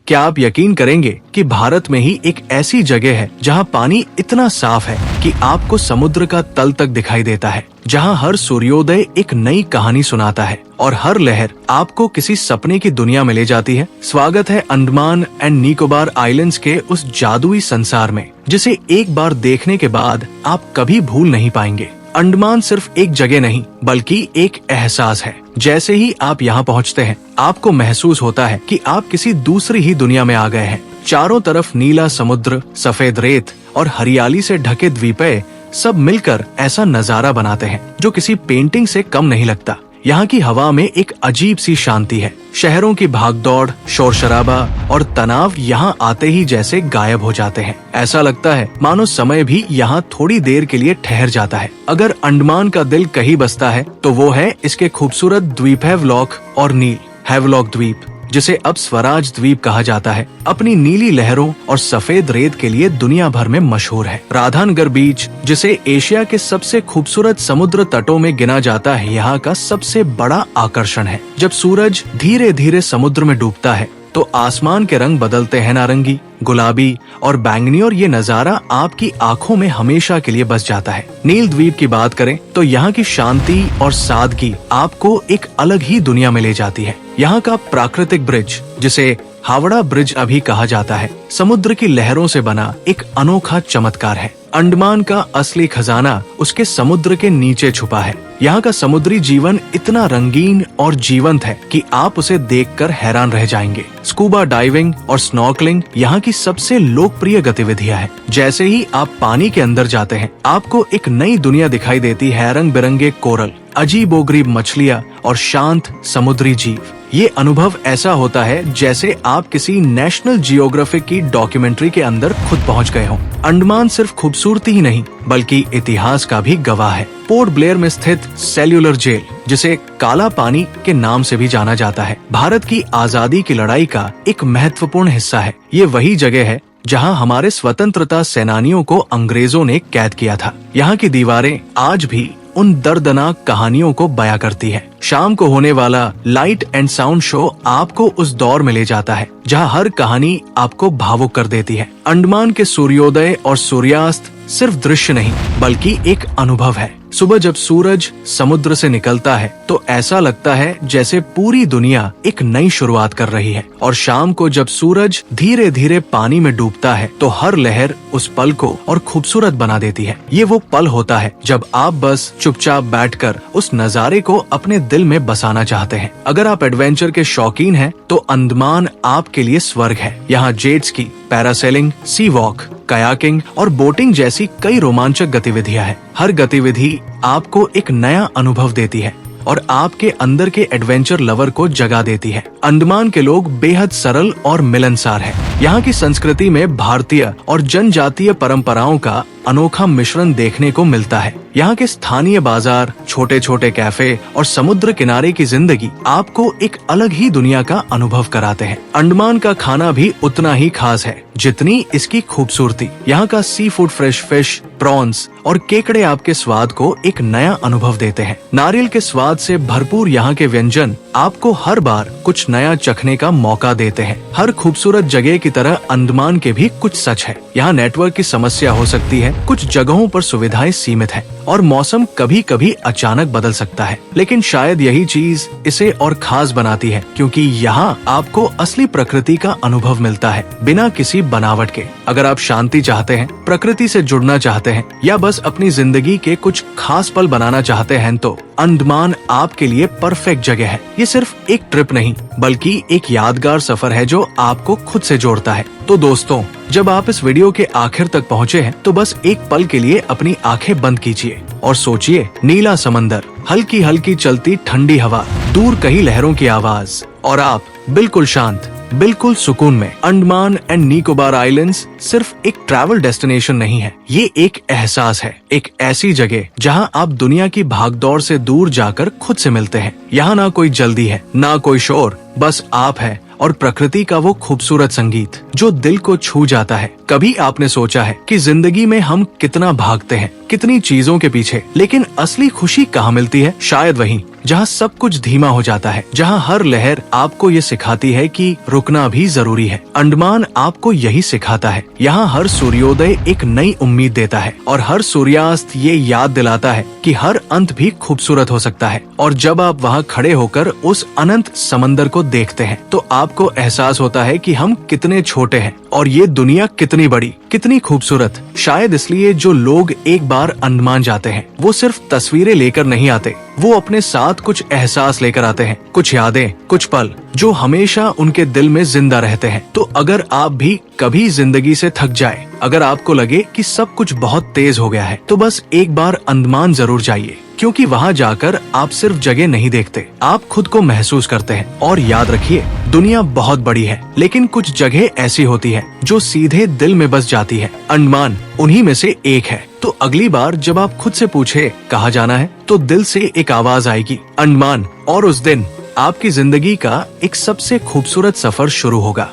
क्या आप यकीन करेंगे कि भारत में ही एक ऐसी जगह है जहां पानी इतना साफ है कि आपको समुद्र का तल तक दिखाई देता है, जहां हर सूर्योदय एक नई कहानी सुनाता है और हर लहर आपको किसी सपने की दुनिया में ले जाती है। स्वागत है अंडमान एंड निकोबार आइलैंड्स के उस जादुई संसार में, जिसे एक बार देखने के बाद आप कभी भूल नहीं पाएंगे। अंडमान सिर्फ एक जगह नहीं बल्कि एक एहसास है। जैसे ही आप यहाँ पहुँचते हैं, आपको महसूस होता है कि आप किसी दूसरी ही दुनिया में आ गए हैं। चारों तरफ नीला समुद्र, सफेद रेत और हरियाली से ढके द्वीपें सब मिलकर ऐसा नजारा बनाते हैं जो किसी पेंटिंग से कम नहीं लगता। यहाँ की हवा में एक अजीब सी शांति है। शहरों की भागदौड़, शोर शराबा और तनाव यहाँ आते ही जैसे गायब हो जाते हैं। ऐसा लगता है मानो समय भी यहाँ थोड़ी देर के लिए ठहर जाता है। अगर अंडमान का दिल कहीं बसता है तो वो है इसके खूबसूरत द्वीप हैवलॉक और नील हैवलॉक द्वीप, जिसे अब स्वराज द्वीप कहा जाता है। अपनी नीली लहरों और सफेद रेत के लिए दुनिया भर में मशहूर है। राधानगर बीच, जिसे एशिया के सबसे खूबसूरत समुद्र तटों में गिना जाता है, यहाँ का सबसे बड़ा आकर्षण है। जब सूरज धीरे धीरे समुद्र में डूबता है तो आसमान के रंग बदलते हैं, नारंगी, गुलाबी और बैंगनी, और ये नजारा आपकी आंखों में हमेशा के लिए बस जाता है। नील द्वीप की बात करें तो यहाँ की शांति और सादगी आपको एक अलग ही दुनिया में ले जाती है। यहाँ का प्राकृतिक ब्रिज, जिसे हावड़ा ब्रिज अभी कहा जाता है, समुद्र की लहरों से बना एक अनोखा चमत्कार है। अंडमान का असली खजाना उसके समुद्र के नीचे छुपा है। यहाँ का समुद्री जीवन इतना रंगीन और जीवंत है कि आप उसे देखकर हैरान रह जाएंगे। स्कूबा डाइविंग और स्नॉर्कलिंग यहाँ की सबसे लोकप्रिय गतिविधियाँ हैं। जैसे ही आप पानी के अंदर जाते हैं, आपको एक नई दुनिया दिखाई देती है। रंग बिरंगे कोरल, अजीबोगरीब मछलियाँ और शांत समुद्री जीव। ये अनुभव ऐसा होता है जैसे आप किसी नेशनल जियोग्राफिक की डॉक्यूमेंट्री के अंदर खुद पहुंच गए हों। अंडमान सिर्फ खूबसूरती ही नहीं बल्कि इतिहास का भी गवाह है। पोर्ट ब्लेयर में स्थित सेल्यूलर जेल, जिसे काला पानी के नाम से भी जाना जाता है, भारत की आजादी की लड़ाई का एक महत्वपूर्ण हिस्सा है। ये वही जगह है जहां हमारे स्वतंत्रता सेनानियों को अंग्रेजों ने कैद किया था। यहाँ की दीवारें आज भी उन दर्दनाक कहानियों को बयां करती है। शाम को होने वाला लाइट एंड साउंड शो आपको उस दौर में ले जाता है जहां हर कहानी आपको भावुक कर देती है। अंडमान के सूर्योदय और सूर्यास्त सिर्फ दृश्य नहीं बल्कि एक अनुभव है। सुबह जब सूरज समुद्र से निकलता है तो ऐसा लगता है जैसे पूरी दुनिया एक नई शुरुआत कर रही है, और शाम को जब सूरज धीरे धीरे पानी में डूबता है तो हर लहर उस पल को और खूबसूरत बना देती है। ये वो पल होता है जब आप बस चुपचाप बैठकर उस नजारे को अपने दिल में बसाना चाहते हैं। अगर आप एडवेंचर के शौकीन हैं तो अंडमान आपके लिए स्वर्ग है। यहाँ जेट स्की, पैरासेलिंग, सी वॉक, कयाकिंग और बोटिंग जैसी कई रोमांचक गतिविधियां हैं। हर गतिविधि आपको एक नया अनुभव देती है और आपके अंदर के एडवेंचर लवर को जगा देती है। अंडमान के लोग बेहद सरल और मिलनसार हैं। यहाँ की संस्कृति में भारतीय और जनजातीय परंपराओं का अनोखा मिश्रण देखने को मिलता है। यहाँ के स्थानीय बाजार, छोटे छोटे कैफे और समुद्र किनारे की जिंदगी आपको एक अलग ही दुनिया का अनुभव कराते हैं। अंडमान का खाना भी उतना ही खास है जितनी इसकी खूबसूरती। यहाँ का sea food, fresh fish, prawns और केकड़े आपके स्वाद को एक नया अनुभव देते हैं। नारियल के स्वाद से भरपूर यहाँ के व्यंजन आपको हर बार कुछ नया चखने का मौका देते हैं। हर खूबसूरत जगह की तरह अंडमान के भी कुछ सच है। यहाँ नेटवर्क की समस्या हो सकती है, कुछ जगहों पर सुविधाएं सीमित हैं और मौसम कभी कभी अचानक बदल सकता है, लेकिन शायद यही चीज इसे और खास बनाती है, क्योंकि यहाँ आपको असली प्रकृति का अनुभव मिलता है बिना किसी बनावट के। अगर आप शांति चाहते हैं, प्रकृति से जुड़ना चाहते हैं या बस अपनी जिंदगी के कुछ खास पल बनाना चाहते हैं तो अंडमान आपके लिए परफेक्ट जगह है। ये सिर्फ एक ट्रिप नहीं बल्कि एक यादगार सफर है जो आपको खुद से जोड़ता है। तो दोस्तों, जब आप इस वीडियो के आखिर तक पहुँचे हैं तो बस एक पल के लिए अपनी आंखें बंद कीजिए और सोचिए, नीला समंदर, हल्की हल्की चलती ठंडी हवा, दूर कहीं लहरों की आवाज और आप बिल्कुल शांत, बिल्कुल सुकून में। अंडमान एंड निकोबार आइलैंड्स सिर्फ एक ट्रैवल डेस्टिनेशन नहीं है, ये एक एहसास है। एक ऐसी जगह जहां आप दुनिया की भागदौड़ से दूर जाकर खुद से मिलते हैं। यहाँ ना कोई जल्दी है, ना कोई शोर, बस आप है और प्रकृति का वो खूबसूरत संगीत जो दिल को छू जाता है। कभी आपने सोचा है कि जिंदगी में हम कितना भागते हैं, कितनी चीजों के पीछे, लेकिन असली खुशी कहाँ मिलती है? शायद वहीं जहाँ सब कुछ धीमा हो जाता है, जहाँ हर लहर आपको ये सिखाती है कि रुकना भी जरूरी है। अंडमान आपको यही सिखाता है। यहाँ हर सूर्योदय एक नई उम्मीद देता है और हर सूर्यास्त ये याद दिलाता है कि हर अंत भी खूबसूरत हो सकता है। और जब आप वहाँ खड़े होकर उस अनंत समंदर को देखते हैं तो आपको एहसास होता है कि हम कितने छोटे हैं और ये दुनिया कितनी बड़ी, कितनी खूबसूरत। शायद इसलिए जो लोग एक बार अंडमान जाते हैं वो सिर्फ तस्वीरें लेकर नहीं आते, वो अपने साथ कुछ एहसास लेकर आते हैं, कुछ यादें, कुछ पल जो हमेशा उनके दिल में जिंदा रहते हैं। तो अगर आप भी कभी जिंदगी से थक जाए, अगर आपको लगे कि सब कुछ बहुत तेज हो गया है, तो बस एक बार अंडमान जरूर जाइए, क्योंकि वहाँ जाकर आप सिर्फ जगह नहीं देखते, आप खुद को महसूस करते हैं। और याद रखिए, दुनिया बहुत बड़ी है, लेकिन कुछ जगह ऐसी होती है जो सीधे दिल में बस जाती है। अंडमान उन्हीं में से एक है। तो अगली बार जब आप खुद से पूछे कहाँ जाना है, तो दिल से एक आवाज आएगी, अंडमान। और उस दिन आपकी जिंदगी का एक सबसे खूबसूरत सफर शुरू होगा।